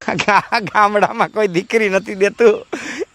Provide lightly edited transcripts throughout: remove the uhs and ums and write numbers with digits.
ગામડામાં કોઈ દીકરી નથી દેતું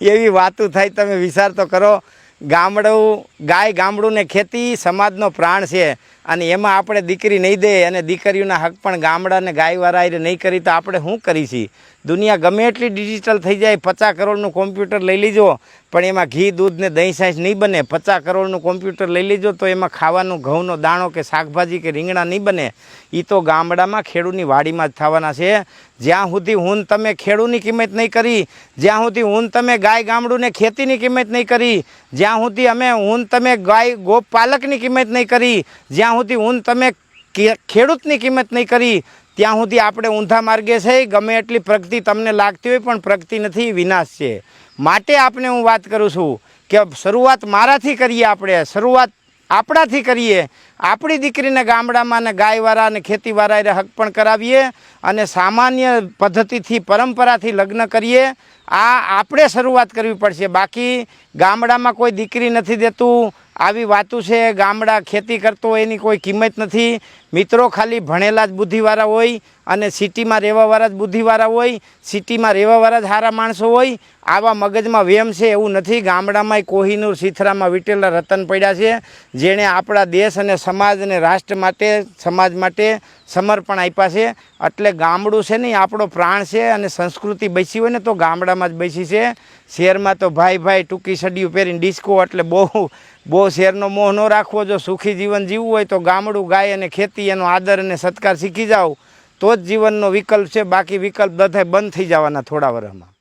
એવી વાતો થાય. તમે વિચાર તો કરો. ગામડું, ગાય, ગામડું ને ખેતી સમાજનો પ્રાણ છે, અને એમાં આપણે દીકરી નહીં દે અને દીકરીઓના હક પણ ગામડા ને ગાયવાળા નહીં કરી તો આપણે શું કરીશી? દુનિયા ગમે એટલી ડિજિટલ થઈ જાય, 50 કરોડનું કોમ્પ્યુટર લઈ લીજો પણ એમાં ઘી, દૂધ ને દહીં સાઈસ નહીં બને. 50 કરોડનું કોમ્પ્યુટર લઈ લીજો તો એમાં ખાવાનું ઘઉંનો દાણો કે શાકભાજી કે રીંગણા નહીં બને. એ તો ગામડામાં ખેડૂતની વાડીમાં જ થવાના છે. જ્યાં સુધી હું તમે ખેડૂતની કિંમત નહીં કરી, જ્યાં સુધી હું તમે ગાય, ગામડું ને ખેતીની કિંમત નહીં કરી, જ્યાં સુધી હું તમે ગાય, ગોપ પાલકની કિંમત નહીં કરી, જ્યાં સુધી હું તમે ખેડૂતની કિંમત નહીં કરી, ત્યાં સુધી આપણે ઊંધા માર્ગે છે. ગમે એટલી પ્રગતિ તમને લાગતી હોય પણ પ્રગતિ નથી, વિનાશ છે. માટે આપણે હું વાત કરું છું કે શરૂઆત મારાથી કરીએ, આપણે શરૂઆત આપણાથી કરીએ. આપણી દીકરીને ગામડામાં ને ગાયવાળા અને ખેતીવાળા હક પણ કરાવીએ અને સામાન્ય પદ્ધતિથી, પરંપરાથી લગ્ન કરીએ. આ આપણે શરૂઆત કરવી પડશે. બાકી ગામડામાં કોઈ દીકરી નથી દેતું આવી વાતું છે. ગામડા ખેતી કરતો હોય એની કોઈ કિંમત નથી. મિત્રો ખાલી ભણેલા જ બુદ્ધિવાળા હોય અને સિટીમાં રહેવાવાળા જ બુદ્ધિવાળા હોય, સિટીમાં રહેવાવાળા જ સારા માણસો હોય. આવા મગજમાં વેમ છે એવું નથી. ગામડામાં કોહિનૂર સિથરામાં વીટેલા રતન પડ્યા છે, જેણે આપણા દેશ અને સમાજ અને રાષ્ટ્ર માટે, સમાજ માટે સમર્પણ આપ્યા છે. એટલે ગામડું છે ને આપણો પ્રાણ છે, અને સંસ્કૃતિ બેસી હોય ને તો ગામડામાં જ બેસી છે. શહેરમાં તો ભાઈ ટૂંકી સડિયું પહેરીને ડિસ્કો, એટલે બહુ શહેરનો મોહ ન રાખવો. જો સુખી જીવન જીવવું હોય તો ગામડું, ગાય અને ખેતી, એનો આદર અને સત્કાર શીખી જાઓ તો જ જીવનનો વિકલ્પ છે. બાકી વિકલ્પ બધા બંધ થઈ જવાના થોડા વર્ષમાં.